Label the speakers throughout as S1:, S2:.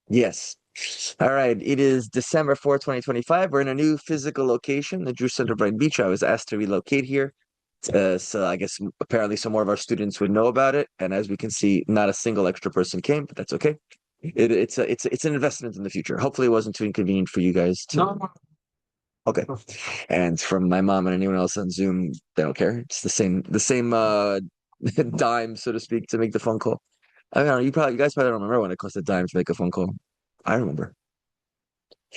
S1: Yes. All right. It is December 4th, 2025. We're in a new physical location, the Jewish Center of Brighton Beach. I was asked to relocate here. So I guess apparently some more of our students would know about it. And as we can see, not a single extra person came, but that's okay. It's an investment in the future. Hopefully it wasn't too inconvenient for you guys to.
S2: No,
S1: Okay. And from my mom and anyone else on Zoom, they don't care. It's the same dime, so to speak, to make the phone call. I don't know, you guys probably don't remember when it cost a dime to make a phone call. I remember.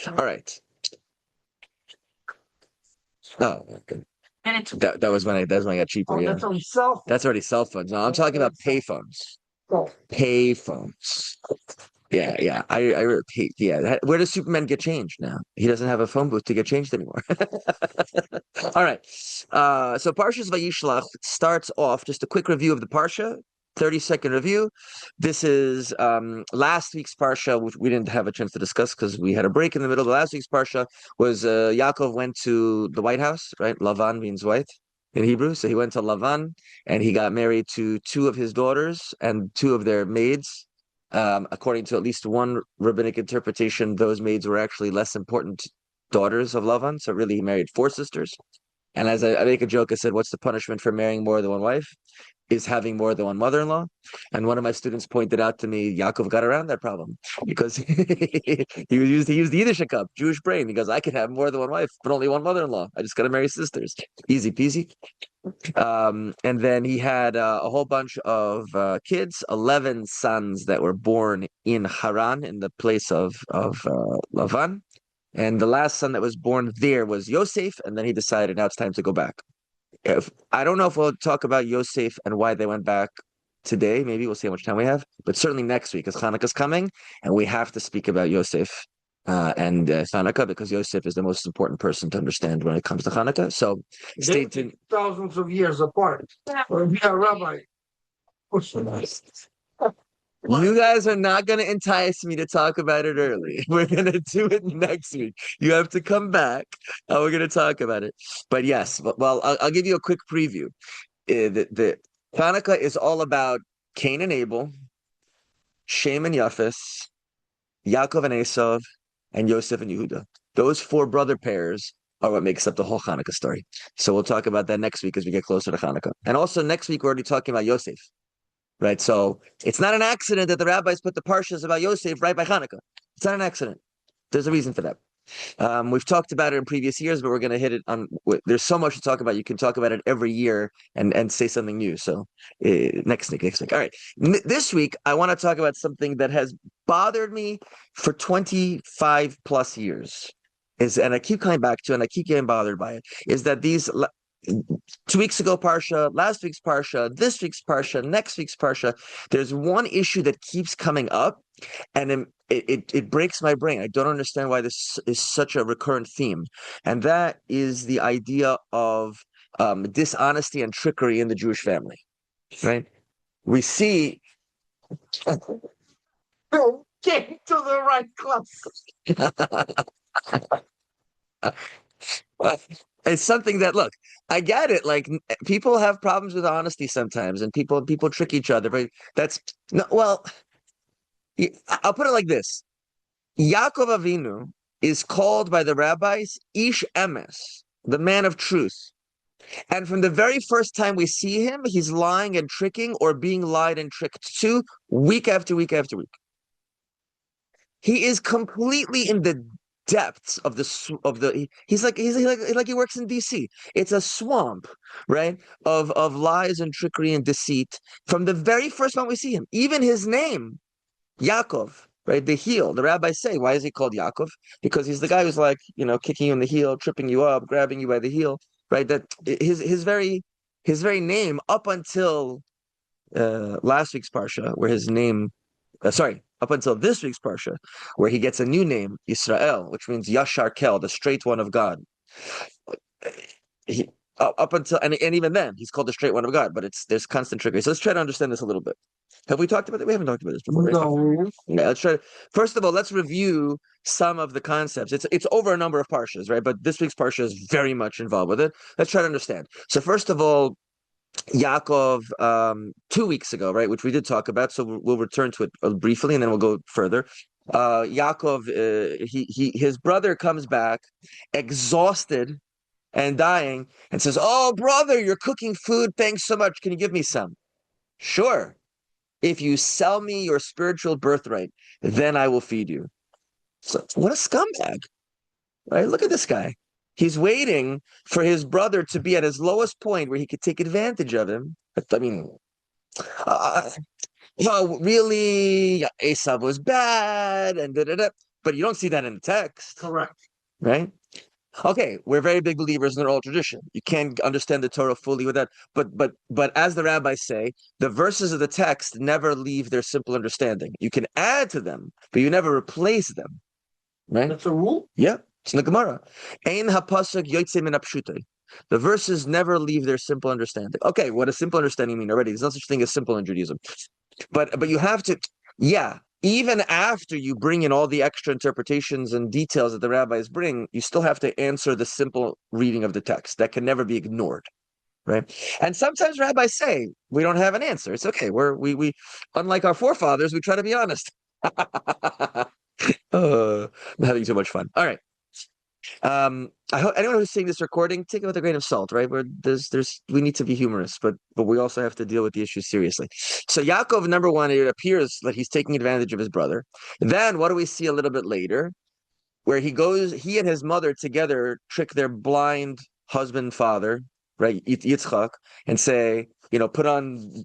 S1: All right. Oh, okay. That's when I got cheaper.
S2: oh,
S1: Yeah,
S2: that's only cell
S1: that's already cell phones. No, I'm talking about pay phones.
S2: phone.
S1: Pay phones. Yeah, yeah. Yeah. Where does Superman get changed now? He doesn't have a phone booth to get changed anymore. All right. So Parshas Vayishlach starts off just a quick review of the Parsha, 30-second review. This is last week's Parsha, which we didn't have a chance to discuss because we had a break in the middle. But last week's Parsha was Yaakov went to the White House, right? Lavan means white in Hebrew. So he went to Lavan and he got married to two of his daughters and two of their maids. According to at least one rabbinic interpretation, those maids were actually less important daughters of Lavan. So really, he married four sisters. And as I make a joke, I said, "What's the punishment for marrying more than one wife? Is having more than one mother-in-law." And one of my students pointed out to me, Yaakov got around that problem because he used the Yiddish cup, Jewish brain. He goes, "I can have more than one wife, but only one mother-in-law. I just got to marry sisters. Easy peasy." And then he had a whole bunch of kids, 11 sons that were born in Haran, in the place of Lavan. And the last son that was born there was Yosef, and then he decided now it's time to go back. I don't know if we'll talk about Yosef and why they went back today. Maybe we'll see how much time we have, but certainly next week, because Hanukkah's coming, and we have to speak about Yosef and Hanukkah because Yosef is the most important person to understand when it comes to Hanukkah. So stay tuned.
S2: Thousands of years apart. Or be a rabbi.
S1: You guys are not going to entice me to talk about it early. We're going to do it next week. You have to come back and we're going to talk about it. But yes, well, I'll give you a quick preview. The Hanukkah is all about Cain and Abel, Shem and Japheth, Yaakov and Esav, and Yosef and Yehuda. Those four brother pairs are what makes up the whole Hanukkah story. So we'll talk about that next week as we get closer to Hanukkah. And also next week, we're already talking about Yosef, right? So it's not an accident that the rabbis put the parshas about Yosef right by Hanukkah. It's not an accident. There's a reason for that. We've talked about it in previous years, but we're going to hit it on. There's so much to talk about. You can talk about it every year and say something new. So next week. All right. This week, I want to talk about something that has bothered me for 25 plus years. And I keep coming back to, and I keep getting bothered by it. Is that these 2 weeks ago Parsha, last week's Parsha, this week's Parsha, next week's Parsha, there's one issue that keeps coming up, and it breaks my brain. I don't understand why this is such a recurrent theme, and that is the idea of dishonesty and trickery in the Jewish family. Right? We see.
S2: You came to the right class.
S1: It's something that, look, I get it. Like people have problems with honesty sometimes, and people trick each other. But that's no. Well, I'll put it like this: Yaakov Avinu is called by the rabbis Ish Emes, the man of truth. And from the very first time we see him, he's lying and tricking or being lied and tricked to week after week after week. He is completely in the depths of the he's like he works in DC. It's a swamp, right? Of lies and trickery and deceit from the very first moment we see him. Even his name, Yaakov, right? The heel. The rabbis say, why is he called Yaakov? Because he's the guy who's like, kicking you in the heel, tripping you up, grabbing you by the heel, right? That his very name up until last week's parsha, where his name, up until this week's parsha, where he gets a new name, Israel, which means Yashar Kel, the straight one of God. He, up until and even then, he's called the straight one of God, but there's constant trickery. So let's try to understand this a little bit. Have we talked about it? We haven't talked about this before, right?
S2: No.
S1: Yeah, let's try. First of all, let's review some of the concepts. It's over a number of parshas, right? But this week's parsha is very much involved with it. Let's try to understand. So first of all, Yaakov 2 weeks ago, right, which we did talk about. So we'll return to it briefly, and then we'll go further. Yaakov, his brother comes back exhausted and dying and says, "Oh, brother, you're cooking food. Thanks so much. Can you give me some?" Sure. If you sell me your spiritual birthright, then I will feed you. So what a scumbag, right? Look at this guy. He's waiting for his brother to be at his lowest point where he could take advantage of him. I mean, uh, really, Esav was bad and da da da. But you don't see that in the text,
S2: Correct.
S1: right? Okay, we're very big believers in the oral tradition. You can't understand the Torah fully with that. But as the rabbis say, the verses of the text never leave their simple understanding. You can add to them, but you never replace them. Right?
S2: That's a rule.
S1: Yeah, it's in the Gemara. Ein hapasuk yotze min hapshutai. The verses never leave their simple understanding. Okay, what does simple understanding mean already? There's no such thing as simple in Judaism. But you have to, yeah, even after you bring in all the extra interpretations and details that the rabbis bring, you still have to answer the simple reading of the text. That can never be ignored, right? And sometimes rabbis say, we don't have an answer. It's okay. We unlike our forefathers, we try to be honest. I'm having too much fun. All right. I hope anyone who's seeing this recording, take it with a grain of salt, right? Where we need to be humorous, but we also have to deal with the issue seriously. So Yaakov, number one, it appears that he's taking advantage of his brother. Then what do we see a little bit later? Where he and his mother together trick their blind husband, father, right, Yitzchak, and say, put on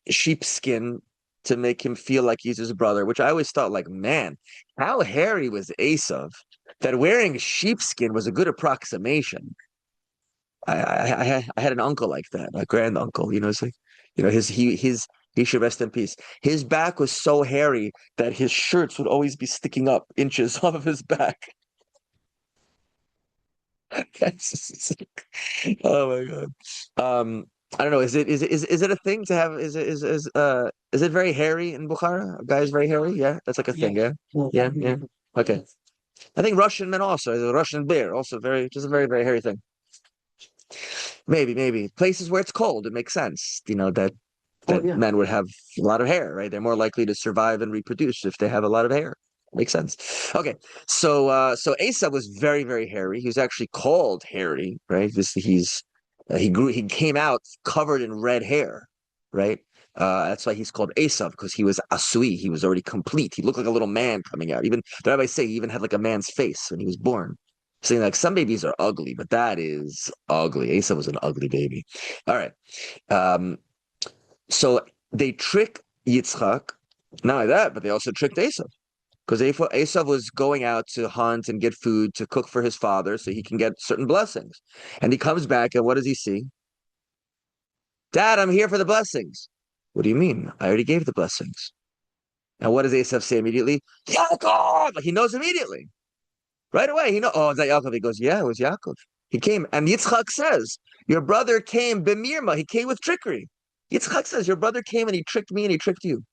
S1: sheepskin to make him feel like he's his brother, which I always thought, like, man, how hairy was Esav that wearing sheepskin was a good approximation. I had an uncle like that, a grand uncle. It's like, he should rest in peace. His back was so hairy that his shirts would always be sticking up inches off of his back. Oh my God. I don't know. Is it a thing to have? Is it very hairy in Bukhara? A guy is very hairy. Yeah, that's like a thing. Yeah, yeah. Okay. I think Russian men also. The Russian bear also just a very very hairy thing. Maybe places where it's cold, it makes sense. That men would have a lot of hair, right? They're more likely to survive and reproduce if they have a lot of hair. Makes sense. Okay, so Asa was very very hairy. He was actually called hairy, right? He came out covered in red hair, right? That's why he's called Esav, because he was Asui. He was already complete. He looked like a little man coming out. Even the rabbis say he even had like a man's face when he was born. Saying like some babies are ugly, but that is ugly. Esav was an ugly baby. All right. So they trick Yitzchak. Not only that, but they also tricked Esav. Because Esav was going out to hunt and get food to cook for his father so he can get certain blessings. And he comes back, and what does he see? Dad, I'm here for the blessings. What do you mean? I already gave the blessings. And what does Esav say immediately? Yaakov! Like he knows immediately. Right away, oh, is that Yaakov? He goes, yeah, it was Yaakov. He came. And Yitzchak says, your brother came b'mirma. He came with trickery. Yitzchak says, your brother came and he tricked me and he tricked you.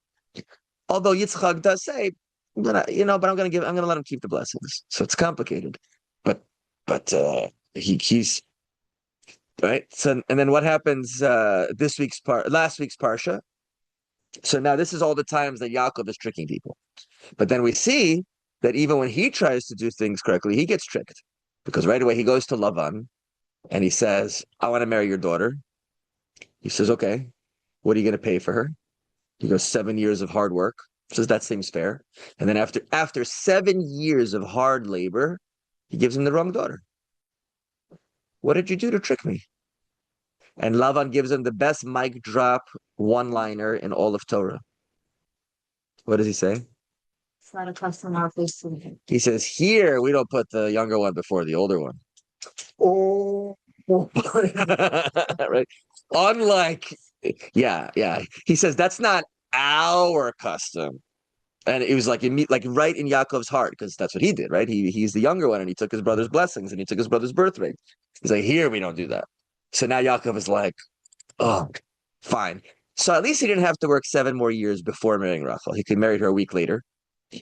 S1: Although Yitzchak does say, but I'm gonna let him keep the blessings. So it's complicated. But he's right. So and then what happens last week's parsha? So now this is all the times that Yaakov is tricking people. But then we see that even when he tries to do things correctly, he gets tricked. Because right away he goes to Lavan and he says, I want to marry your daughter. He says, okay, what are you going to pay for her? He goes, 7 years of hard work. Says that seems fair. And then after 7 years of hard labor, he gives him the wrong daughter. What did you do to trick me? And Lavan gives him the best mic drop one-liner in all of Torah. What does he say?
S3: It's not a custom our place to make.
S1: He says, here we don't put the younger one before the older one.
S2: Oh,
S1: Right. Unlike, yeah. He says that's not our custom. And it was like right in Yaakov's heart, because that's what he did, right? He's the younger one, and he took his brother's blessings, and he took his brother's birthright. He's like, here we don't do that. So now Yaakov is like, oh, fine. So at least he didn't have to work 7 more years before marrying Rachel. He could marry her a week later,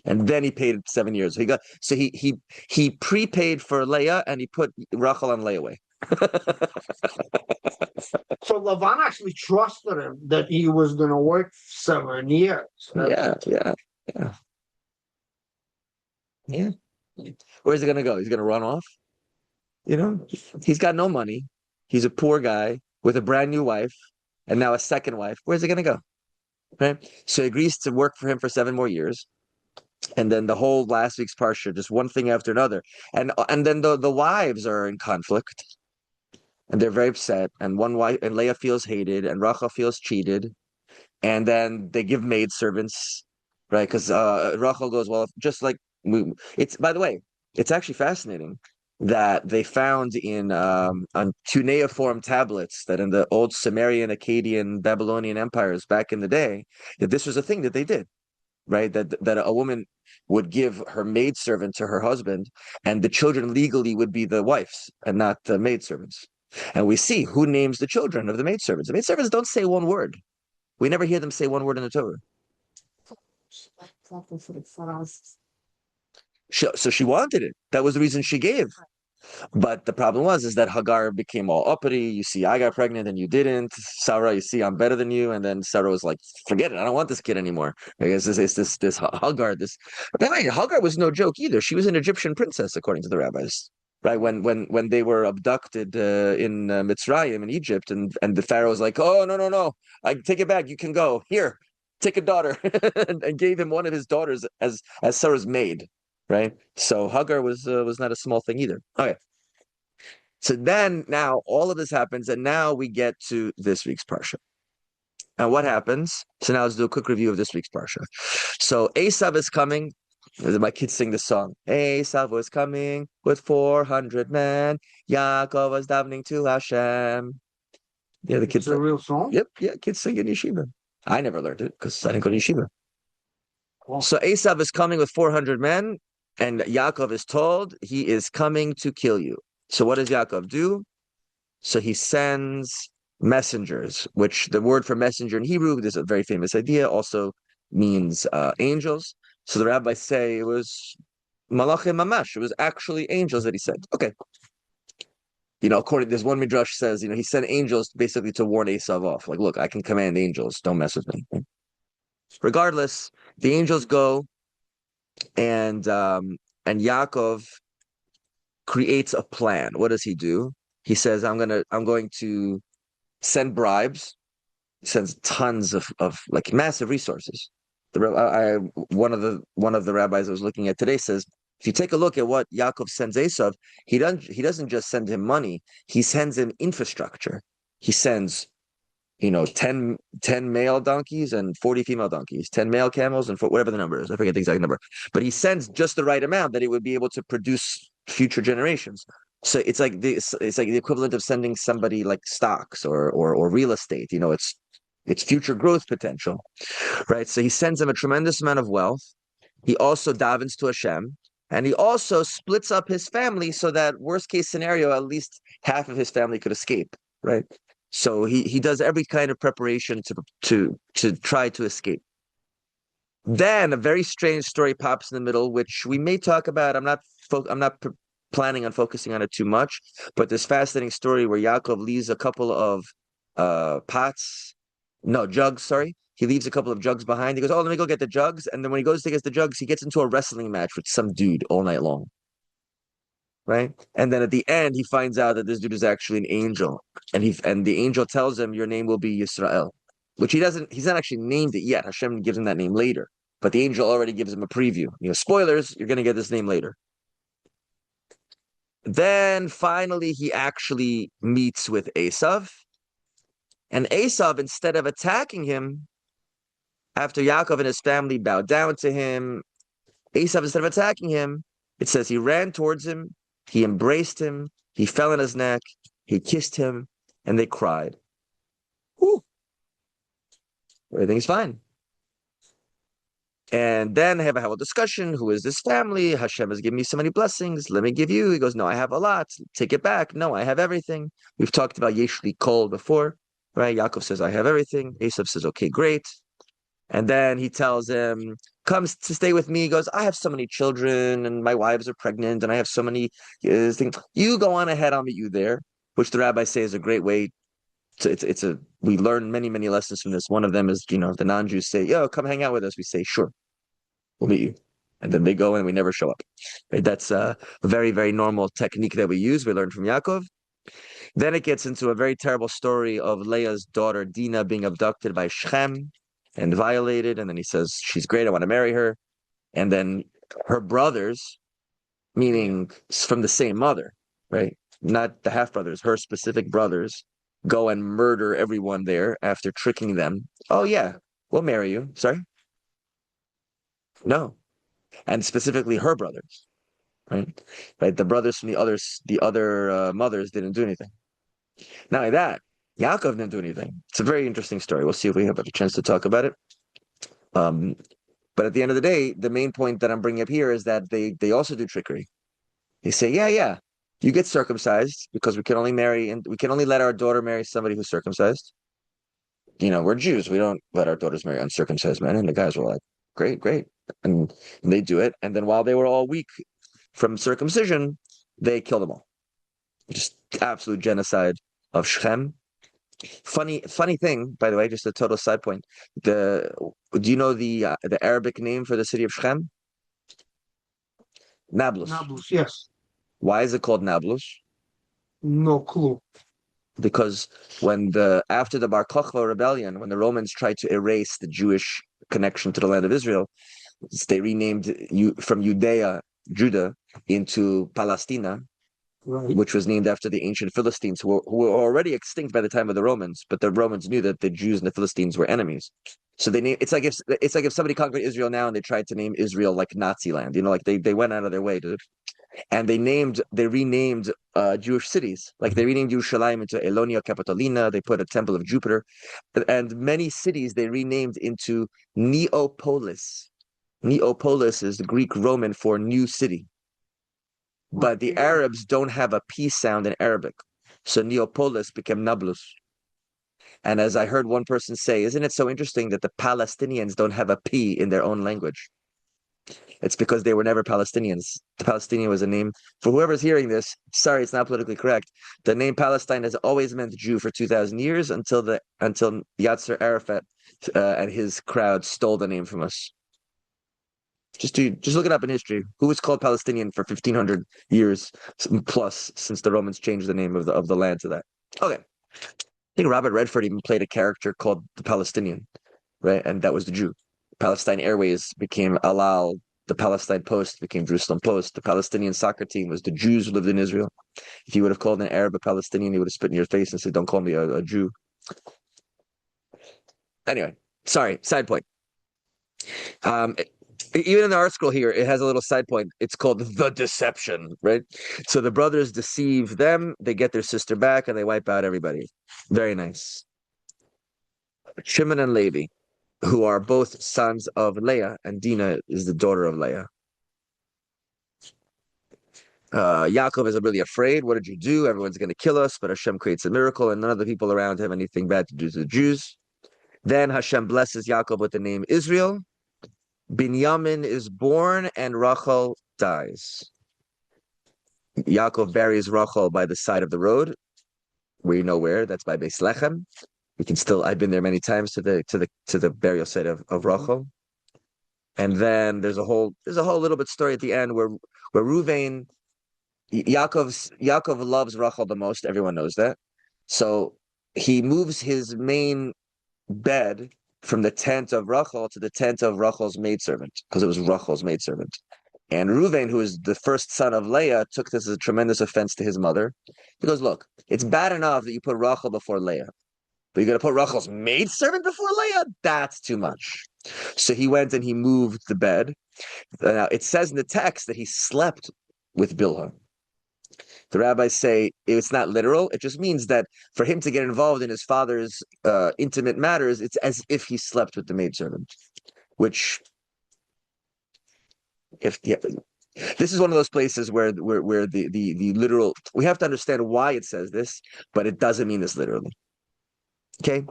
S1: and then he paid 7 years. He prepaid for Leah, and he put Rachel on layaway.
S2: so Lavan actually trusted him that he was going to work 7 years.
S1: Yeah. Yeah. Where's he gonna go? He's gonna run off? You know, he's got no money. He's a poor guy with a brand new wife and now a second wife. Where's he gonna go? Right? So he agrees to work for him for 7 more years. And then the whole last week's parsha, just one thing after another. And then the wives are in conflict and they're very upset. And one wife and Leah feels hated and Rachel feels cheated. And then they give maidservants, right? Because Rachel goes, well, just like it's by the way, it's actually fascinating that they found in on cuneiform tablets that in the old Sumerian, Akkadian, Babylonian empires back in the day, that this was a thing that they did, right? That a woman would give her maidservant to her husband, and the children legally would be the wife's and not the maidservants. And we see who names the children of the maidservants. The maidservants don't say one word. We never hear them say one word in the Torah. So she wanted it. That was the reason she gave. But the problem was is that Hagar became all uppity. You see, I got pregnant and you didn't. Sarah, you see, I'm better than you. And then Sarah was like, forget it. I don't want this kid anymore. I guess it's this Hagar. But wait, Hagar was no joke either. She was an Egyptian princess, according to the rabbis. Right when they were abducted in Mitzrayim in Egypt, and the Pharaoh was like, oh no, I take it back. You can go here. Take a daughter, and gave him one of his daughters as Sarah's maid. Right. So Hagar was not a small thing either. Okay. So then now all of this happens, and now we get to this week's parsha. And what happens? So now let's do a quick review of this week's parsha. So Esav is coming. My kids sing the song. Esav was coming with 400 men. Yaakov was davening to Hashem. Yeah, the kids.
S2: It's a real song?
S1: Yep, yeah, kids sing in yeshiva. I never learned it because I didn't go to yeshiva. Cool. So Esav is coming with 400 men, and Yaakov is told he is coming to kill you. So what does Yaakov do? So he sends messengers, which the word for messenger in Hebrew, this is a very famous idea, also means angels. So the rabbis say it was malachim mamash. It was actually angels that he sent. Okay. According to this one midrash says, he sent angels basically to warn Esav off. Like, look, I can command angels. Don't mess with me. Regardless, the angels go, and Yaakov creates a plan. What does he do? He says, I'm going to send bribes. He sends tons of like massive resources. One of the rabbis I was looking at today says, if you take a look at what Yaakov sends Esav, he doesn't just send him money, he sends him infrastructure. He sends 10 male donkeys and 40 female donkeys, 10 male camels and whatever the number is. I forget the exact number. But he sends just the right amount that it would be able to produce future generations. So it's like the equivalent of sending somebody like stocks or real estate. It's future growth potential, right? So he sends them a tremendous amount of wealth. He also davens to Hashem, and he also splits up his family so that worst case scenario, at least half of his family could escape, right? So he does every kind of preparation to try to escape. Then a very strange story pops in the middle, which we may talk about. I'm not planning on focusing on it too much, but this fascinating story where Yaakov leaves a couple of jugs. Sorry, he leaves a couple of jugs behind. He goes, "Oh, let me go get the jugs." And then when he goes to get the jugs, he gets into a wrestling match with some dude all night long. Right, and then at the end, he finds out that this dude is actually an angel, and the angel tells him, "Your name will be Yisrael," which he doesn't. He's not actually named it yet. Hashem gives him that name later, but the angel already gives him a preview. Spoilers, you're going to get this name later. Then finally, he actually meets with Esav, and Esav, instead of attacking him, after Yaakov and his family bowed down to him, Esav, instead of attacking him, it says he ran towards him. He embraced him, he fell on his neck, he kissed him, and they cried. Whew. Everything's fine. And then they have a whole discussion. Who is this family? Hashem has given me so many blessings. Let me give you. He goes, no, I have a lot. Take it back. No, I have everything. We've talked about Yeshli Kol before, right? Yaakov says, I have everything. Esav says, okay, great. And then he tells him, comes to stay with me. He goes, I have so many children and my wives are pregnant and I have so many things. You go on ahead, I'll meet you there, which the rabbis say is a great way. We learn many, many lessons from this. One of them is, the non-Jews say, yo, come hang out with us. We say, sure, we'll meet you. And then they go and we never show up. Right? That's a very, very normal technique that we use. We learned from Yaakov. Then it gets into a very terrible story of Leah's daughter Dinah being abducted by Shechem and violated. And then he says, she's great, I want to marry her. And then her brothers, meaning from the same mother, right? Not the half brothers, her specific brothers, go and murder everyone there after tricking them. Oh, yeah, we'll marry you. Sorry? No. And specifically her brothers, right? Right. The brothers from the other mothers didn't do anything. Not only that, Yaakov didn't do anything. It's a very interesting story. We'll see if we have a chance to talk about it. But at the end of the day, the main point that I'm bringing up here is that they also do trickery. They say, yeah, you get circumcised because we can only marry and we can only let our daughter marry somebody who's circumcised. We're Jews. We don't let our daughters marry uncircumcised men. And the guys were like, great. And they do it. And then while they were all weak from circumcision, they kill them all. Just absolute genocide of Shechem. Funny thing, by the way, just a total side point. Do you know the Arabic name for the city of Shechem? Nablus.
S2: Nablus, yes.
S1: Why is it called Nablus?
S2: No clue.
S1: Because after the Bar Kokhba rebellion, when the Romans tried to erase the Jewish connection to the land of Israel, they renamed from Judah, into Palestina,
S2: Right.
S1: which was named after the ancient Philistines, who were already extinct by the time of the Romans, but the Romans knew that the Jews and the Philistines were enemies. So they named it's like if somebody conquered Israel now and they tried to name Israel like Nazi land, like they went out of their way to, and they renamed Jewish cities, like they renamed Yerushalayim into Elonia Capitolina. They put a temple of Jupiter, and many cities they renamed into Neopolis. Neopolis is the Greek Roman for new city. But the Arabs don't have a P sound in Arabic. So Neopolis became Nablus. And as I heard one person say, isn't it so interesting that the Palestinians don't have a P in their own language? It's because they were never Palestinians. The Palestinian was a name. For whoever's hearing this, sorry, it's not politically correct. The name Palestine has always meant Jew for 2,000 years until Yasser Arafat and his crowd stole the name from us. Just look it up in history. Who was called Palestinian for 1,500 years plus since the Romans changed the name of the land to that? Okay. I think Robert Redford even played a character called the Palestinian, right? And that was the Jew. Palestine Airways became Al Al. The Palestine Post became Jerusalem Post. The Palestinian soccer team was the Jews who lived in Israel. If you would have called an Arab a Palestinian, he would have spit in your face and said, "Don't call me a Jew." Anyway, sorry, side point. Even in the art scroll here, it has a little side point. It's called the deception, right? So the brothers deceive them, they get their sister back, and they wipe out everybody. Very nice. Shimon and Levi, who are both sons of Leah, and Dinah is the daughter of Leah. Yaakov is really afraid. What did you do? Everyone's going to kill us, but Hashem creates a miracle, and none of the people around have anything bad to do to the Jews. Then Hashem blesses Yaakov with the name Israel. Binyamin is born and Rachel dies. Yaakov buries Rachel by the side of the road. We know where. That's by Beis Lechem. I've been there many times to the burial site of Rachel. And then there's a whole little bit story at the end where Ruvain, Yaakov loves Rachel the most. Everyone knows that. So he moves his main bed from the tent of Rachel to the tent of Rachel's maidservant, because it was Rachel's maidservant. And Reuven, who is the first son of Leah, took this as a tremendous offense to his mother. He goes, look, it's bad enough that you put Rachel before Leah, but you're going to put Rachel's maidservant before Leah? That's too much. So he went and he moved the bed. Now, it says in the text that he slept with Bilhah. The rabbis say it's not literal. It just means that for him to get involved in his father's intimate matters, it's as if he slept with the maidservant. Which, this is one of those places where the literal, we have to understand why it says this, but it doesn't mean this literally. Okay,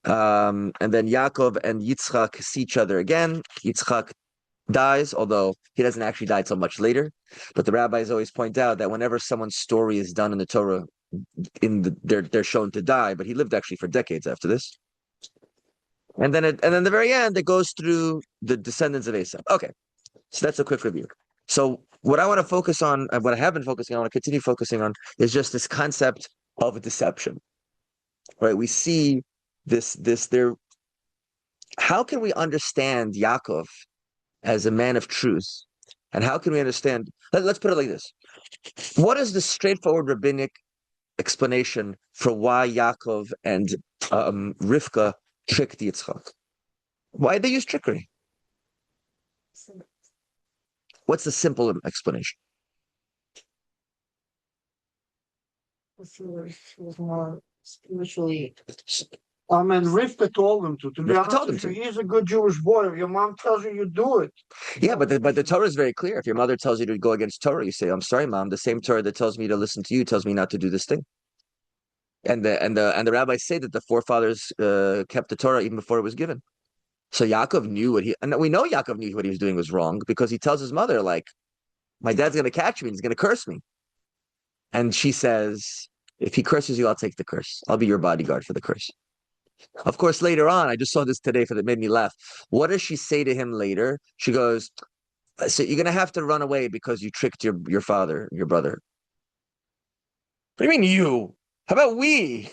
S1: and then Yaakov and Yitzchak see each other again. Yitzchak dies, although he doesn't actually die till much later. But the rabbis always point out that whenever someone's story is done in the Torah, they're shown to die, but he lived actually for decades after this. And then the very end, it goes through the descendants of Esau. Okay, So that's a quick review. So what I want to focus on, what I have been focusing on, I want to continue focusing on, is just this concept of deception. Right? We see this there. How can we understand Yaakov as a man of truth? And how can we understand? Let's put it like this. What is the straightforward rabbinic explanation for why Yaakov and Rivka tricked Yitzchak? Why did they use trickery? What's the simple explanation?
S3: She was more spiritually.
S2: And Rivka told him to. To be
S1: Rivka
S2: honest
S1: told him
S2: with you,
S1: to.
S2: he's a good Jewish boy. If your mom tells you, you do it.
S1: Yeah, but the Torah is very clear. If your mother tells you to go against Torah, you say, "I'm sorry, mom. The same Torah that tells me to listen to you tells me not to do this thing." And the rabbis say that the forefathers kept the Torah even before it was given. So Yaakov knew and we know Yaakov knew what he was doing was wrong because he tells his mother, like, "My dad's going to catch me. And he's going to curse me." And she says, "If he curses you, I'll take the curse. I'll be your bodyguard for the curse." Of course, later on, I just saw this today that made me laugh. What does she say to him later? She goes, "So you're going to have to run away because you tricked your father, your brother." What do you mean you? How about we?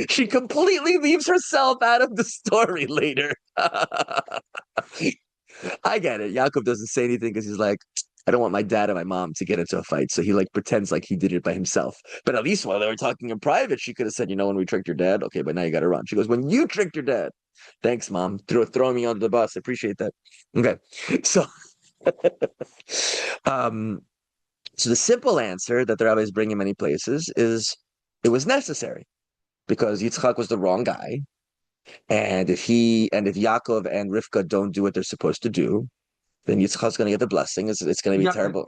S1: She completely leaves herself out of the story later. I get it. Yaakov doesn't say anything because he's like, I don't want my dad and my mom to get into a fight. So he like pretends like he did it by himself. But at least while they were talking in private, she could have said, when we tricked your dad. Okay, but now you got to run. She goes, when you tricked your dad. Thanks, mom. Throwing me under the bus. I appreciate that. Okay. So, so the simple answer that the rabbis bring in many places is it was necessary because Yitzchak was the wrong guy. And if Yaakov and Rivka don't do what they're supposed to do, then Yitzchak's going to get the blessing. It's going to be terrible.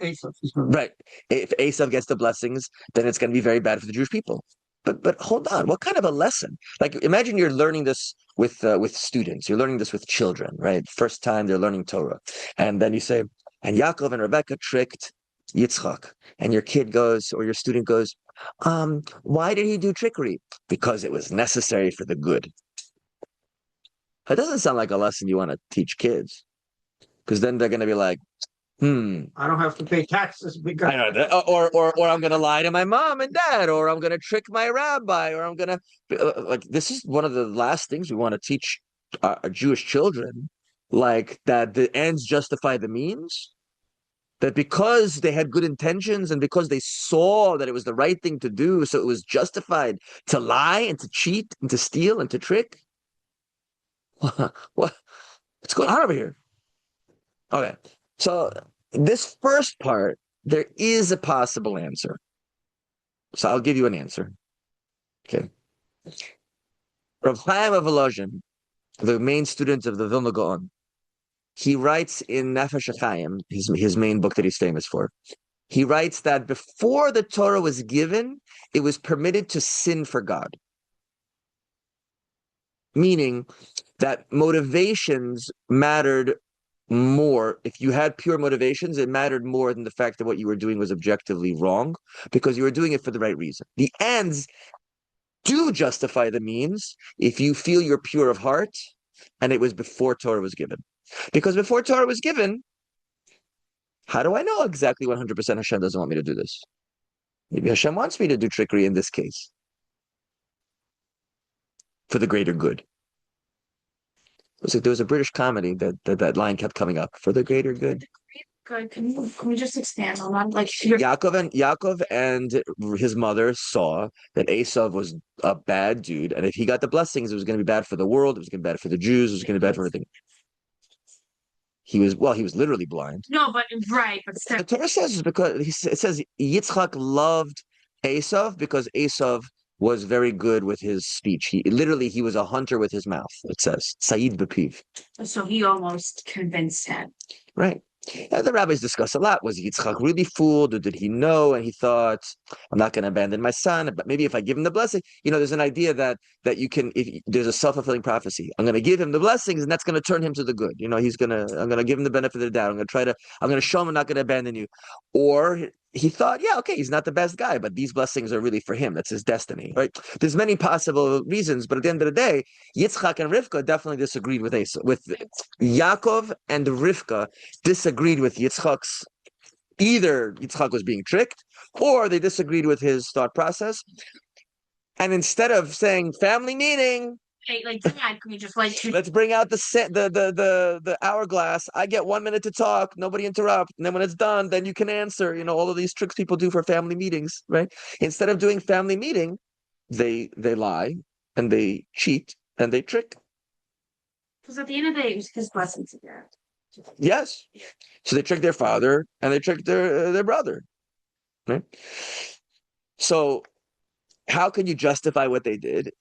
S1: Right. If Esav gets the blessings, then it's going to be very bad for the Jewish people. But hold on, what kind of a lesson? Like, imagine you're learning this with students. You're learning this with children, right? First time they're learning Torah. And then you say, and Yaakov and Rebecca tricked Yitzchak. And your kid goes, or your student goes, why did he do trickery? Because it was necessary for the good. It doesn't sound like a lesson you want to teach kids. Because then they're going to be like,
S2: I don't have to pay taxes because
S1: I know that, or I'm going to lie to my mom and dad, or I'm going to trick my rabbi, or I'm going to like. This is one of the last things we want to teach our Jewish children, like that the ends justify the means. That because they had good intentions and because they saw that it was the right thing to do, so it was justified to lie and to cheat and to steal and to trick. What's going on over here? Okay, so this first part, there is a possible answer. So I'll give you an answer. Okay. Rav Chaim of Volozhin, the main student of the Vilna Gaon, he writes in Nefesh HaChaim, his main book that he's famous for, he writes that before the Torah was given, it was permitted to sin for God. Meaning that motivations mattered more. If you had pure motivations, it mattered more than the fact that what you were doing was objectively wrong, because you were doing it for the right reason. The ends do justify the means if you feel you're pure of heart, and it was before Torah was given. Because before Torah was given, how do I know exactly 100% Hashem doesn't want me to do this? Maybe Hashem wants me to do trickery in this case for the greater good. There was a British comedy that line kept coming up, for the greater good.
S3: Good. Can we just expand on that? Like
S1: Yaakov and his mother saw that Esav was a bad dude, and if he got the blessings, it was going to be bad for the world. It was going to be bad for the Jews. It was going to be bad for everything. He was literally blind.
S3: No, but right, but still.
S1: The Torah says it says Yitzchak loved Esav because Esav was very good with his speech. He was a hunter with his mouth. It says Said B'piv.
S3: So he almost convinced him.
S1: Right. The rabbis discuss a lot. Was Yitzchak really fooled, or did he know? And he thought, I'm not going to abandon my son, but maybe if I give him the blessing, there's an idea that you can, if there's a self-fulfilling prophecy. I'm going to give him the blessings, and that's going to turn him to the good. I'm going to give him the benefit of the doubt. I'm going to show him I'm not going to abandon you. Or he thought, yeah, okay, he's not the best guy, but these blessings are really for him. That's his destiny, right? There's many possible reasons, but at the end of the day, Yitzchak and Rivka definitely disagreed with Esau. With Yaakov and Rivka disagreed with Yitzchak's. Either Yitzchak was being tricked, or they disagreed with his thought process. And instead of saying family meeting,
S3: Hey, like, Dad, can we just like
S1: let's bring out the hourglass. I get 1 minute to talk, nobody interrupt, and then when it's done, then you can answer. All of these tricks people do for family meetings, right? Instead of doing family meeting, they lie and they cheat and they trick.
S3: Because at the end of the day, it was his blessings again.
S1: Yes. So they tricked their father and they tricked their brother. Right? So how can you justify what they did?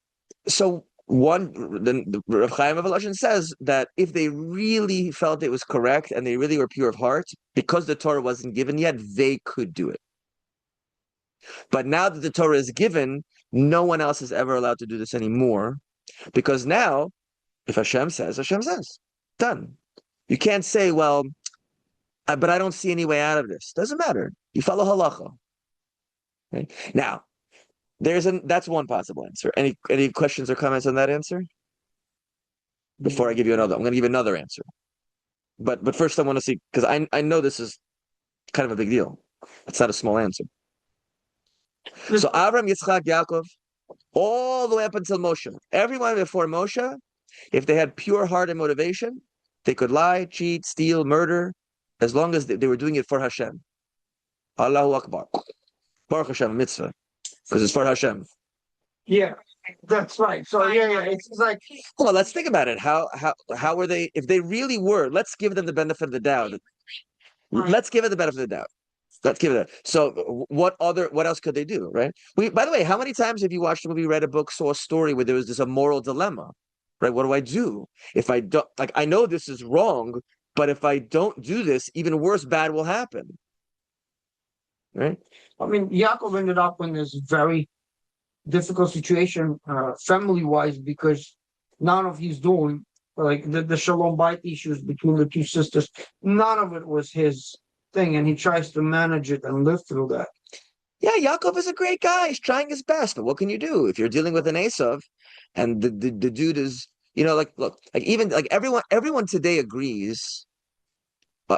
S1: So the Rav Chaim of Volozhin says that if they really felt it was correct and they really were pure of heart, because the Torah wasn't given yet, they could do it. But now that the Torah is given, no one else is ever allowed to do this anymore, because now, if Hashem says, done. You can't say, well, but I don't see any way out of this. Doesn't matter. You follow halacha. Right? Now, that's one possible answer. Any questions or comments on that answer? Before I give you another, I'm going to give another answer. But first I want to see, because I know this is kind of a big deal. It's not a small answer. So Avram, Yitzchak, Yaakov, all the way up until Moshe, everyone before Moshe, if they had pure heart and motivation, they could lie, cheat, steal, murder, as long as they were doing it for Hashem. Allahu Akbar. Baruch Hashem, mitzvah. Because it's for Hashem.
S2: Yeah, that's right. So yeah, it's like
S1: Well, let's think about it. How were they? If they really were, let's give them the benefit of the doubt. Let's give it the benefit of the doubt. Let's give it that. So what else could they do, right? By the way, how many times have you watched a movie, read a book, saw a story where there was this a moral dilemma, right? What do I do if I don't, like, I know this is wrong, but if I don't do this, even worse, bad will happen, right?
S2: I mean, Yaakov ended up in this very difficult situation, family-wise, because none of he's doing, like the Shalom Bait issues between the two sisters, none of it was his thing, and he tries to manage it and live through that.
S1: Yeah, Yaakov is a great guy. He's trying his best, but what can you do if you're dealing with an Esav, and the dude is, like, look, like, even like everyone today agrees.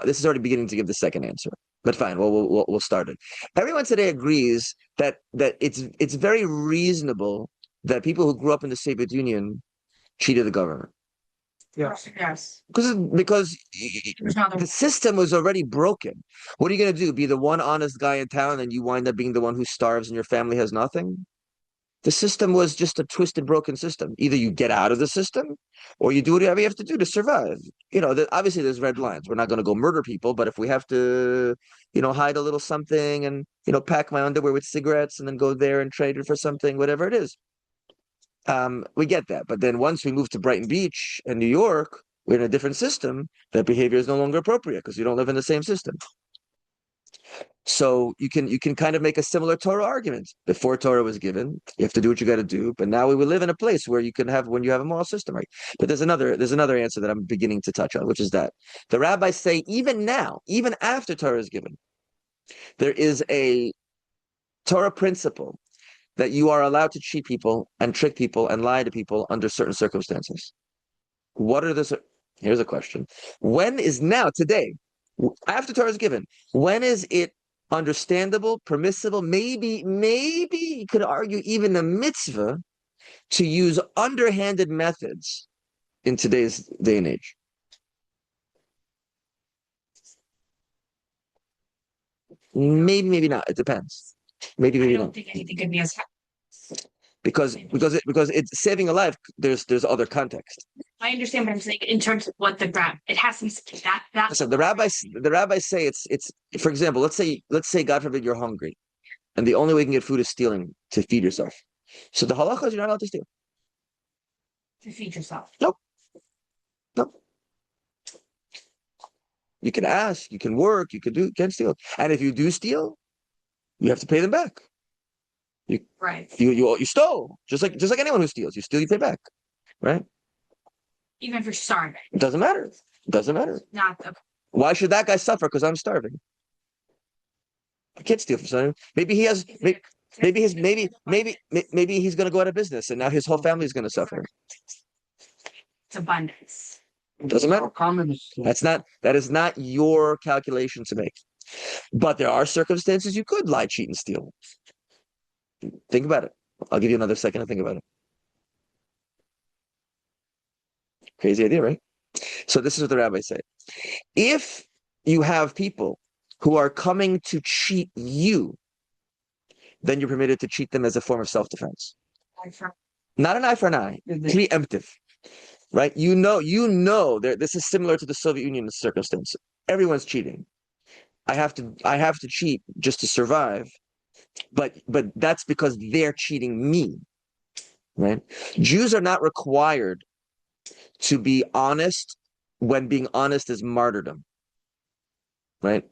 S1: This is already beginning to give the second answer, but fine. We'll start it. Everyone today agrees that it's very reasonable that people who grew up in the Soviet Union cheated the government.
S2: Yes.
S3: Yes.
S1: Because
S3: There's no other-
S1: the system was already broken. What are you going to do? Be the one honest guy in town, and you wind up being the one who starves and your family has nothing? The system was just a twisted, broken system. Either you get out of the system, or you do whatever you have to do to survive. Obviously there's red lines. We're not going to go murder people, but if we have to, hide a little something and, pack my underwear with cigarettes and then go there and trade it for something, whatever it is. We get that. But then once we move to Brighton Beach and New York, we're in a different system. That behavior is no longer appropriate because you don't live in the same system. So you can kind of make a similar Torah argument. Before Torah was given, you have to do what you got to do. But now we will live in a place where when you have a moral system, right? But there's another answer that I'm beginning to touch on, which is that the rabbis say even now, even after Torah is given, there is a Torah principle that you are allowed to cheat people and trick people and lie to people under certain circumstances. What are the? Here's a question: when is now today? After Torah is given, when is it understandable, permissible, maybe you could argue even a mitzvah to use underhanded methods in today's day and age? Maybe not. It depends. Maybe
S3: I
S1: not.
S3: don't think anything could be as
S1: Because it's saving a life. There's other context.
S3: I understand what I'm saying in terms of what it has to be that.
S1: So the rabbis say it's for example, let's say God forbid you're hungry, and the only way you can get food is stealing to feed yourself. So the halacha is you're not allowed to steal.
S3: To feed yourself.
S1: Nope. You can ask, you can work, you can't steal. And if you do steal, you have to pay them back.
S3: Right.
S1: You stole, just like anyone who steals. You steal, you pay back, right?
S3: Even if you're starving.
S1: It doesn't matter. It doesn't matter.
S3: Not the
S1: Why should that guy suffer because I'm starving? I can't steal from someone. Maybe he has. Maybe he's going to go out of business, and now his whole family is going to suffer.
S3: It's abundance.
S1: Doesn't matter.
S2: Communist.
S1: That is not your calculation to make. But there are circumstances you could lie, cheat, and steal. Think about it. I'll give you another second to think about it. Crazy idea, right? So this is what the rabbis say. If you have people who are coming to cheat you, then you're permitted to cheat them as a form of self-defense. Not an eye for an eye, preemptive, right? You know, this is similar to the Soviet Union circumstance. Everyone's cheating. I have to cheat just to survive, but that's because they're cheating me, right? Jews are not required to be honest when being honest is martyrdom, right?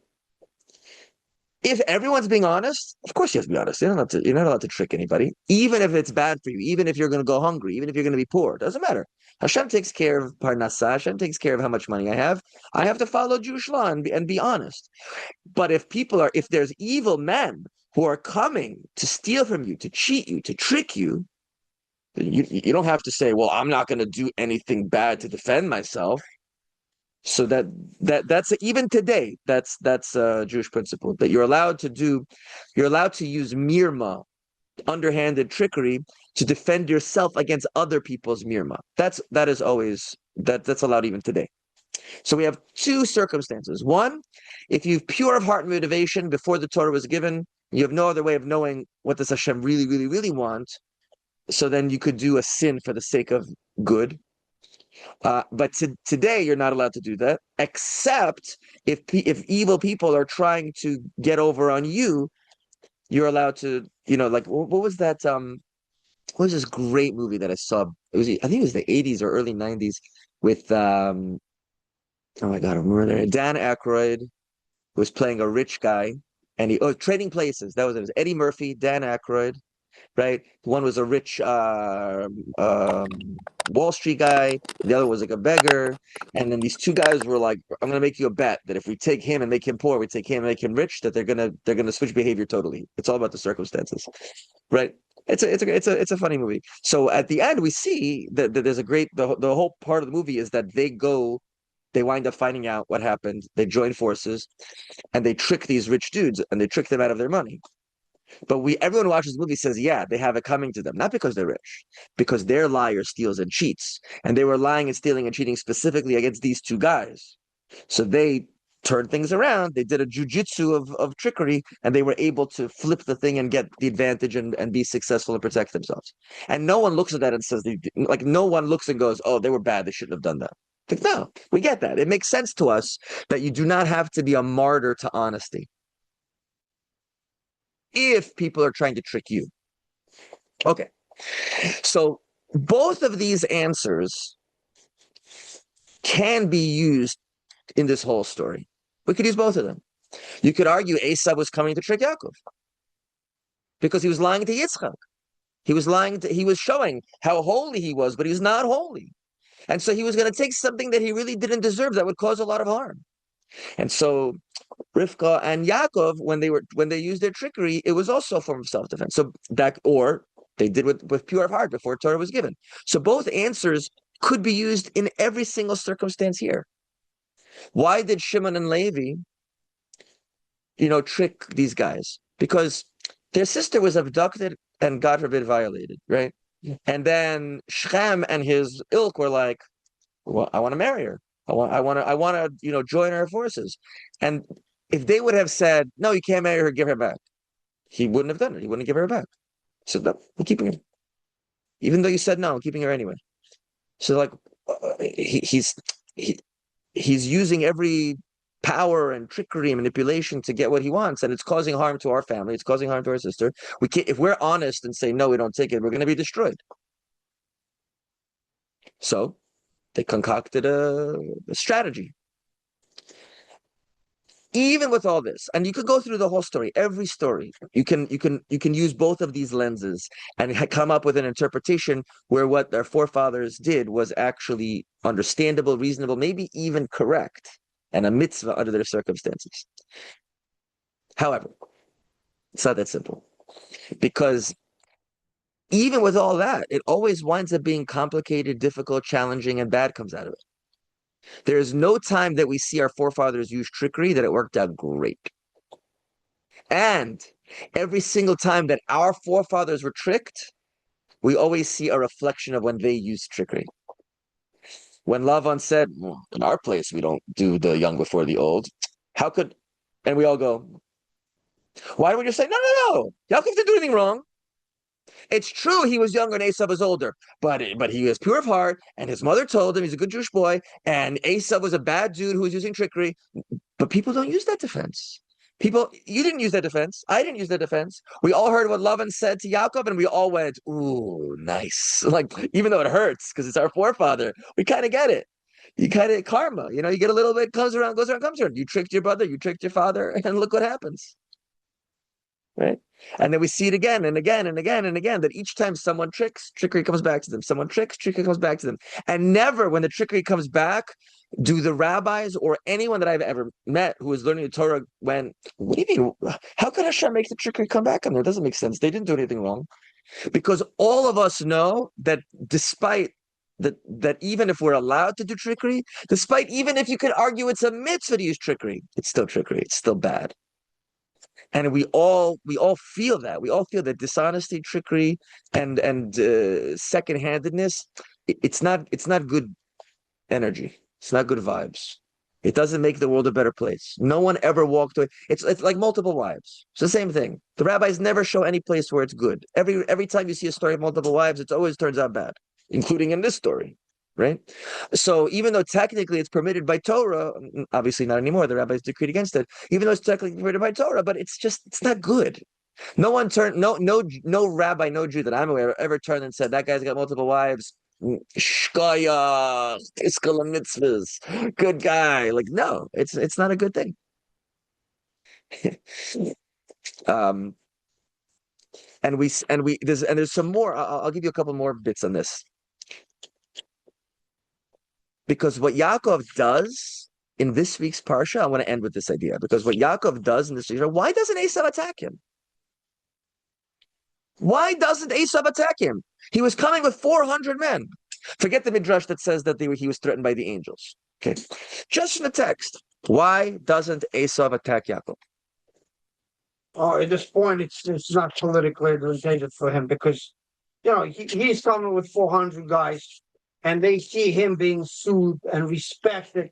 S1: If everyone's being honest, of course you have to be honest. You're not allowed to trick anybody, even if it's bad for you, even if you're going to go hungry, even if you're going to be poor. It doesn't matter. Hashem takes care of Parnassah. Hashem takes care of how much money I have. I have to follow Jewish law and be honest. But if there's evil men who are coming to steal from you, to cheat you, to trick you, you don't have to say, well, I'm not going to do anything bad to defend myself. So that's even today, that's a Jewish principle that you're allowed to use mirma, underhanded trickery, to defend yourself against other people's mirma. That's allowed even today. So we have two circumstances. One, if you've pure of heart motivation before the Torah was given, you have no other way of knowing what does Hashem really, really, really want. So then you could do a sin for the sake of good. But today you're not allowed to do that, except if evil people are trying to get over on you, you're allowed to, like what was that? What was this great movie that I saw? I think it was the 80s or early 90s with oh my God, I remember Dan Aykroyd was playing a rich guy, and Trading Places. That was it. It was Eddie Murphy, Dan Aykroyd. Right? One was a rich Wall Street guy. The other was like a beggar. And then these two guys were like, "I'm going to make you a bet that if we take him and make him poor, we take him and make him rich, that they're gonna switch behavior totally." It's all about the circumstances, right? It's a funny movie. So at the end, we see that there's the whole part of the movie is that they wind up finding out what happened. They join forces, and they trick these rich dudes, and they trick them out of their money. But everyone who watches the movie says, yeah, they have it coming to them. Not because they're rich, because their liar steals and cheats. And they were lying and stealing and cheating specifically against these two guys. So they turned things around. They did a jujitsu of trickery, and they were able to flip the thing and get the advantage and be successful and protect themselves. And no one looks at that and says, no one looks and goes, oh, they were bad. They shouldn't have done that. Like, no, we get that. It makes sense to us that you do not have to be a martyr to honesty if people are trying to trick you. Okay. So both of these answers can be used in this whole story. We could use both of them. You could argue Esau was coming to trick Yaakov because he was lying to Yitzchak. He was showing how holy he was, but he was not holy. And so he was going to take something that he really didn't deserve that would cause a lot of harm. And so Rivka and Yaakov, when they used their trickery, it was also a form of self-defense. So or they did with pure of heart before Torah was given. So both answers could be used in every single circumstance here. Why did Shimon and Levi, trick these guys? Because their sister was abducted and, God forbid, violated, right? Yeah. And then Shechem and his ilk were like, well, I want to marry her. I want to, join our forces. And if they would have said, no, you can't marry her, give her back, he wouldn't have done it. He wouldn't give her back. So no, we're keeping her. Even though you said no, I'm keeping her anyway. So like, he's using every power and trickery and manipulation to get what he wants, and it's causing harm to our family. It's causing harm to our sister. We can't, if we're honest and say no, we don't take it, we're going to be destroyed. So they concocted a strategy. Even with all this, and you could go through the whole story, every story, you can use both of these lenses and come up with an interpretation where what their forefathers did was actually understandable, reasonable, maybe even correct, and a mitzvah under their circumstances. However, It's not that simple. Because even with all that, it always winds up being complicated, difficult, challenging, and bad comes out of it. There is no time that we see our forefathers use trickery that it worked out great. And every single time that our forefathers were tricked, we always see a reflection of when they used trickery. When Lavan said, well, in our place, we don't do the young before the old. How could, and we all go, why do we just say, no, no, no, Yaakov didn't do anything wrong. It's true he was younger and Esav was older, but he was pure of heart, and his mother told him he's a good Jewish boy, and Esav was a bad dude who was using trickery. But people don't use that defense. You didn't use that defense. I didn't use that defense. We all heard what Lavan said to Yaakov, and we all went, ooh, nice. Like, even though it hurts, because it's our forefather, we kind of get it. You kind of karma, you get a little bit, comes around, goes around, comes around. You tricked your brother, you tricked your father, and look what happens. Right? And then we see it again and again and again and again, that each time someone tricks, trickery comes back to them. Someone tricks, trickery comes back to them. And never, when the trickery comes back, do the rabbis or anyone that I've ever met who is learning the Torah what do you mean? How could Hashem make the trickery come back on them? It doesn't make sense. They didn't do anything wrong. Because all of us know that despite that even if we're allowed to do trickery, despite even if you could argue it's a mitzvah to use trickery, it's still trickery. It's still bad. And we all feel that. We all feel that dishonesty, trickery, and second-handedness. It's not good energy. It's not good vibes. It doesn't make the world a better place. No one ever walked away. It's like multiple wives. It's the same thing. The rabbis never show any place where it's good. Every time you see a story of multiple wives, it always turns out bad, including in this story. Right? So even though technically it's permitted by Torah, obviously not anymore, the rabbis decreed against it, even though it's technically permitted by Torah, but it's not good. No rabbi, no Jew that I'm aware of ever turned and said, that guy's got multiple wives, shkoyach, iskal mitzvahs, good guy. Like, no, it's not a good thing. There's some more, I'll give you a couple more bits on this. Because what Yaakov does in this week's Parsha, I want to end with this idea. Because what Yaakov does in this week's Parsha, why doesn't Esav attack him? Why doesn't Esav attack him? He was coming with 400 men. Forget the midrash that says that he was threatened by the angels. Okay, just in the text. Why doesn't Esav attack Yaakov?
S2: Oh, at this point, it's not politically advantageous for him because, he's coming with 400 guys. And they see him being soothed and respected.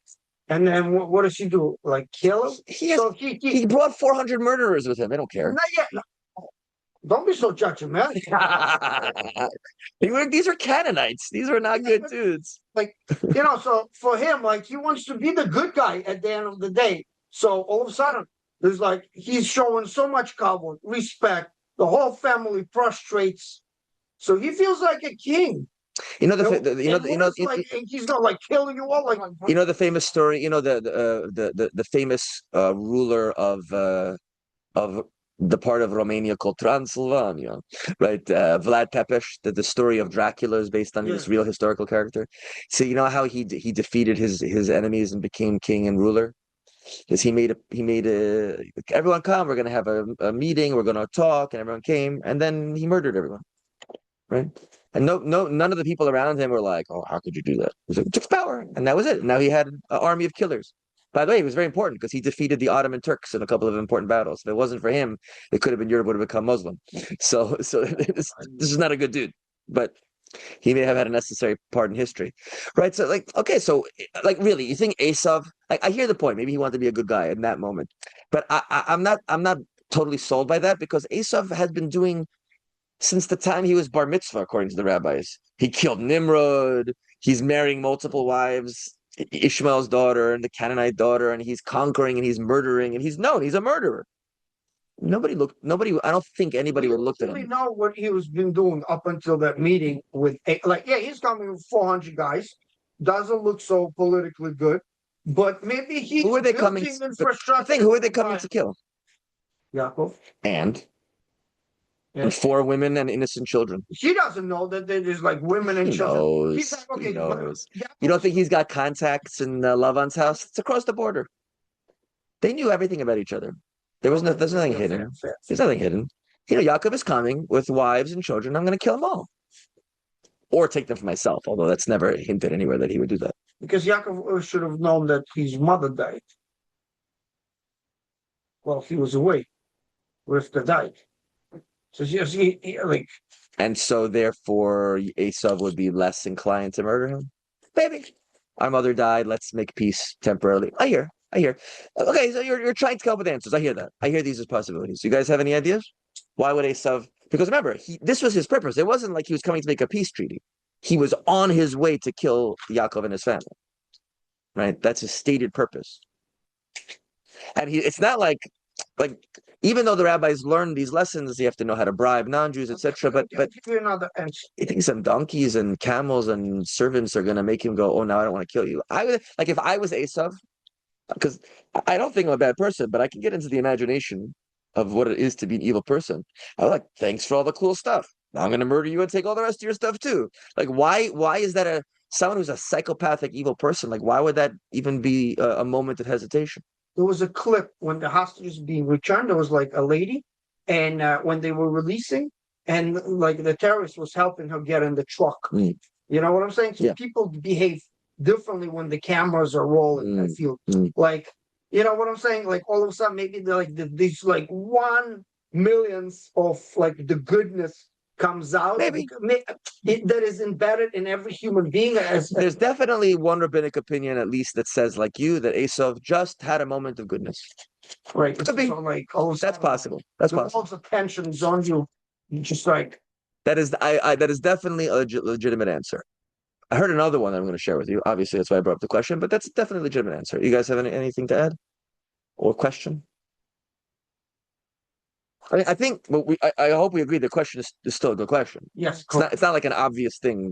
S2: And then what does he do? Like kill him?
S1: He brought 400 murderers with him. They don't care.
S2: Not yet. No. Don't be so judgmental.
S1: These are Canaanites. These are not good dudes.
S2: So for him, he wants to be the good guy at the end of the day. So all of a sudden, there's he's showing so much kavod, respect. The whole family prostrates. So he feels like a king.
S1: He's not
S2: killing you all.
S1: The famous story. The famous ruler of the part of Romania called Transylvania, right? Vlad Tepes. The story of Dracula is based on this real historical character. So you know how he defeated his enemies and became king and ruler. Because he made everyone come. We're going to have a meeting. We're going to talk, and everyone came, and then he murdered everyone. Right. And none of the people around him were like, "Oh, how could you do that?" He took power, and that was it. Now he had an army of killers. By the way, it was very important because he defeated the Ottoman Turks in a couple of important battles. If it wasn't for him, it could have been Europe would have become Muslim. So this is not a good dude, but he may have had a necessary part in history, right? So really, you think Esav? I hear the point. Maybe he wanted to be a good guy in that moment, but I'm not totally sold by that because Esav has been doing. Since the time he was bar mitzvah, according to the rabbis, he killed Nimrod. He's marrying multiple wives, Ishmael's daughter and the Canaanite daughter, and he's conquering and he's murdering and he's a murderer. Nobody. I don't think anybody would look at him.
S2: We know what he was been doing up until that meeting with, he's coming with 400 guys. Doesn't look so politically good, but maybe he's
S1: who are they coming? Who are they coming to kill?
S2: Yaakov
S1: and 4 women and innocent children.
S2: He doesn't know that there's women and children. He's like, okay,
S1: he knows. You don't think he's got contacts in Lavan's house? It's across the border. They knew everything about each other. There's nothing hidden.
S2: Fair.
S1: There's nothing hidden. Yaakov is coming with wives and children. I'm going to kill them all, or take them for myself. Although that's never hinted anywhere that he would do that.
S2: Because Yaakov should have known that his mother died. Well, he was away. Rivka died. So like,
S1: And so therefore, Esav would be less inclined to murder him. Maybe our mother died. Let's make peace temporarily. I hear. Okay, so you're trying to come up with answers. I hear that. I hear these as possibilities. You guys have any ideas? Why would Esav? Because remember, this was his purpose. It wasn't like he was coming to make a peace treaty. He was on his way to kill Yaakov and his family. Right? That's his stated purpose. And it's not like even though the rabbis learned these lessons, you have to know how to bribe non-Jews, etc. But
S2: I'll give you another answer.
S1: you think some donkeys and camels and servants are gonna make him go, "Oh, now I don't want to kill you." I would like if I was Esav, because I don't think I'm a bad person, but I can get into the imagination of what it is to be an evil person. I was like, "Thanks for all the cool stuff. Now I'm gonna murder you and take all the rest of your stuff too." Like, why is that someone who's a psychopathic evil person? Like, why would that even be a moment of hesitation?
S2: There was a clip when the hostages being returned. There was like a lady, and when they were releasing, and like the terrorist was helping her get in the truck.
S1: Mm.
S2: You know what I'm saying? So
S1: Yeah.
S2: people behave differently when the cameras are rolling. I feel
S1: Mm.
S2: like, you know what I'm saying? Like all of a sudden, maybe they're like these like 1 millionth of like the goodness comes out.
S1: Maybe.
S2: That is embedded in every human being.
S1: There's definitely one rabbinic opinion, at least, that says, like you, that Esav just had a moment of goodness.
S2: Right.
S1: Could be.
S2: So like all of a
S1: That's
S2: sudden,
S1: possible. That's
S2: the
S1: possible.
S2: walls of tensions on you. You just like
S1: That is definitely a legitimate answer. I heard another one that I'm going to share with you. Obviously, that's why I brought up the question, but that's definitely a legitimate answer. You guys have anything to add or question? I think I hope we agree the question is still a good question.
S2: yes,
S1: It's not like an obvious thing.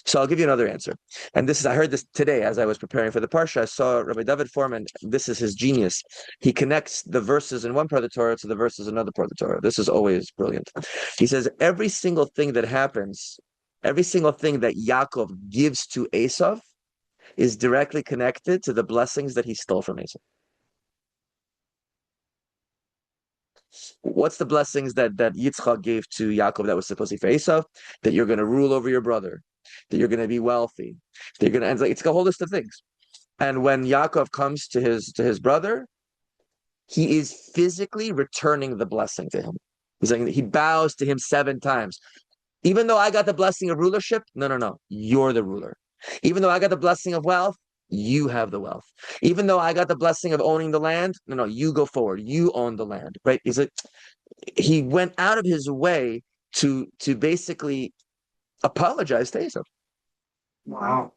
S1: So I'll give you another answer. And I heard this today as I was preparing for the Parsha. I saw Rabbi David Foreman. This is his genius. He connects the verses in one part of the Torah to the verses in another part of the Torah. This is always brilliant. He says every single thing that happens, every single thing that Yaakov gives to Esav is directly connected to the blessings that he stole from Esav. What's the blessings that Yitzchak gave to Yaakov that was supposed to be for Esav? That you're going to rule over your brother, that you're going to be wealthy, that you're going to, and it's a whole list of things. And when Yaakov comes to his brother, he is physically returning the blessing to him. He's like, he bows to him 7 times. Even though I got the blessing of rulership, no, you're the ruler. Even though I got the blessing of wealth, you have the wealth. Even though I got the blessing of owning the land, no, you go forward. You own the land, right? He's like, he went out of his way to basically apologize to Esav.
S2: wow.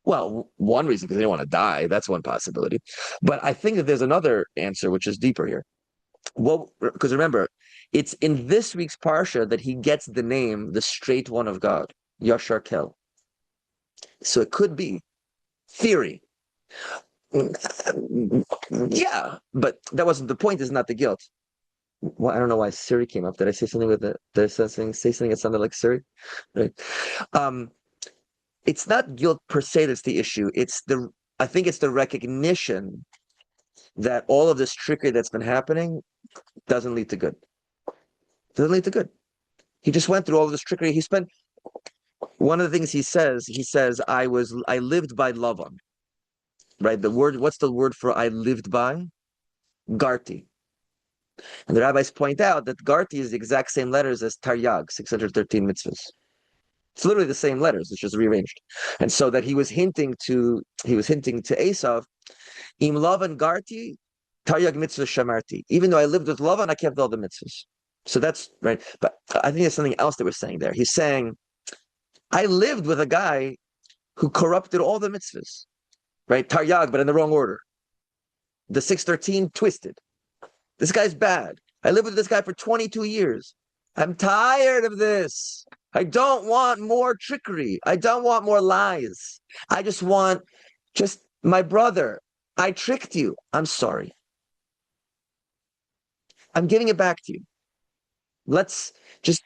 S1: Well, one reason because they didn't want to die. That's one possibility. But I think that there's another answer which is deeper here. Well, because remember, it's in this week's Parsha that he gets the name, the straight one of God, Yashar Kel. So it could be theory. Yeah, but that wasn't the point, is not the guilt. Well, I don't know why Siri came up. Did I say something with it? Did I say something that sounded like Siri? Right. It's not guilt per se that's the issue. I think it's the recognition that all of this trickery that's been happening doesn't lead to good. Doesn't lead to good. He just went through all of this trickery. One of the things he says, I lived by Lavan. Right? What's the word for I lived by? Garti. And the rabbis point out that Garti is the exact same letters as Taryag, 613 mitzvahs. It's literally the same letters, it's just rearranged. And so that he was hinting to Esav, Im Lavan Garti, Taryag mitzvah shamarti. Even though I lived with Lavan, I kept all the mitzvahs. So that's right. But I think there's something else that we're saying there. He's saying, I lived with a guy who corrupted all the mitzvahs. Right? Taryag, but in the wrong order. The 613 twisted. This guy's bad. I lived with this guy for 22 years. I'm tired of this. I don't want more trickery. I don't want more lies. I just want my brother. I tricked you. I'm sorry. I'm giving it back to you. Let's just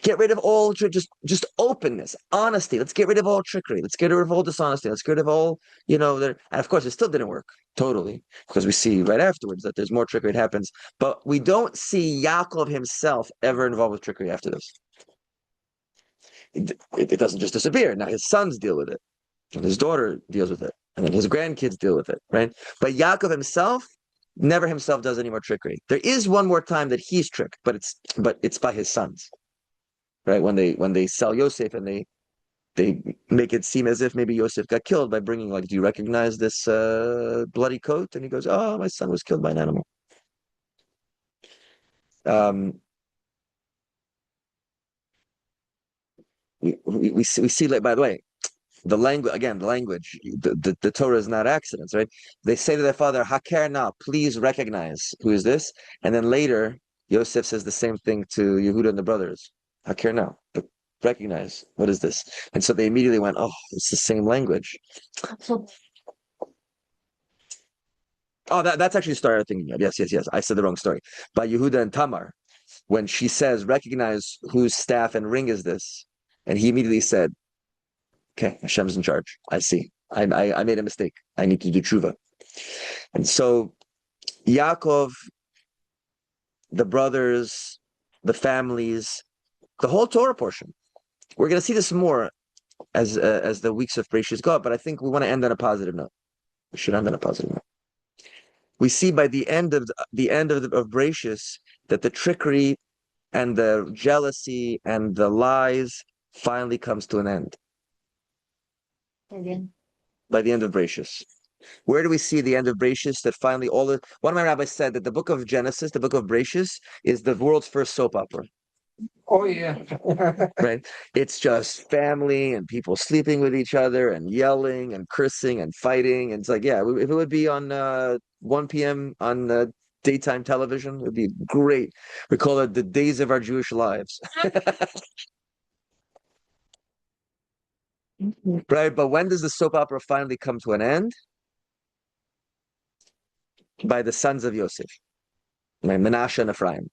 S1: Get rid of all just openness, honesty. Let's get rid of all trickery. Let's get rid of all dishonesty. Let's get rid of all, and of course it still didn't work totally, because we see right afterwards that there's more trickery that happens. But we don't see Yaakov himself ever involved with trickery after this. It doesn't just disappear. Now his sons deal with it, and his daughter deals with it, and then his grandkids deal with it, right? But Yaakov himself never himself does any more trickery. There is one more time that he's tricked, but it's by his sons. Right, when they sell Yosef and they make it seem as if maybe Yosef got killed by bringing, like, do you recognize this bloody coat? And he goes, oh, my son was killed by an animal. We see, like, by the way, the language, the Torah is not accidents, right? They say to their father, Haker na, please recognize who is this. And then later, Yosef says the same thing to Yehuda and the brothers. Haker na, recognize, what is this? And so they immediately went, oh, it's the same language. Oh, that's actually the story I'm thinking of. Yes. I said the wrong story. By Yehuda and Tamar, when she says, recognize whose staff and ring is this? And he immediately said, okay, Hashem's in charge. I see. I made a mistake. I need to do tshuva. And so Yaakov, the brothers, the families, the whole Torah portion. We're going to see this more as the weeks of Bereshit go up, but I think we want to end on a positive note. We should end on a positive note. We see by the end of Bereshit that the trickery and the jealousy and the lies finally comes to an end.
S3: Again.
S1: By the end of Bereshit. Where do we see the end of Bereshit? That finally one of my rabbis said that the book of Genesis, the book of Bereshit, is the world's first soap opera.
S2: Oh yeah.
S1: Right? It's just family and people sleeping with each other and yelling and cursing and fighting. And it's like, yeah, if it would be on 1 p.m. on daytime television, it would be great. We call it the days of our Jewish lives. Right? But when does the soap opera finally come to an end? By the sons of Yosef, right? Menashe and Ephraim.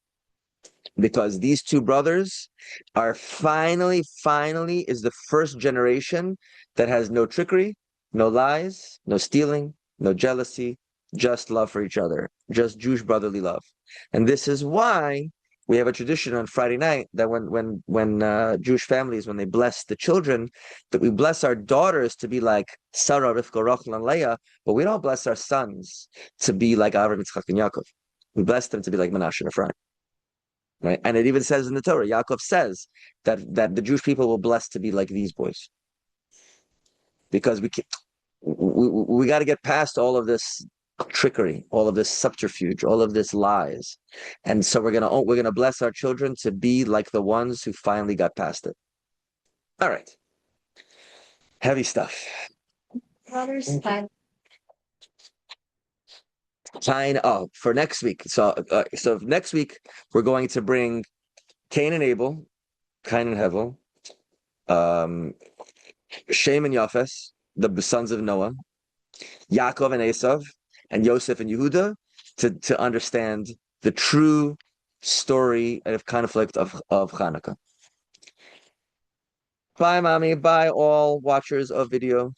S1: Because these two brothers are finally is the first generation that has no trickery, no lies, no stealing, no jealousy, just love for each other, just Jewish brotherly love. And this is why we have a tradition on Friday night that when Jewish families, when they bless the children, that we bless our daughters to be like Sarah, Rivka, Rachel, and Leah, but we don't bless our sons to be like Avraham, Yitzchak, and Yaakov. We bless them to be like Menashe and Ephraim. Right, and it even says in the Torah, Yaakov says that the Jewish people will bless to be like these boys, because we got to get past all of this trickery, all of this subterfuge, all of this lies, and so we're gonna bless our children to be like the ones who finally got past it. All right, heavy stuff.
S3: Brothers,
S1: Fine. Oh, for next week. So next week we're going to bring Cain and Abel, Cain and Hevel, Shem and Yafes, the sons of Noah, Yaakov and Esav, and Yosef and Yehuda, to understand the true story of conflict of Hanukkah. Bye, mommy. Bye, all watchers of video.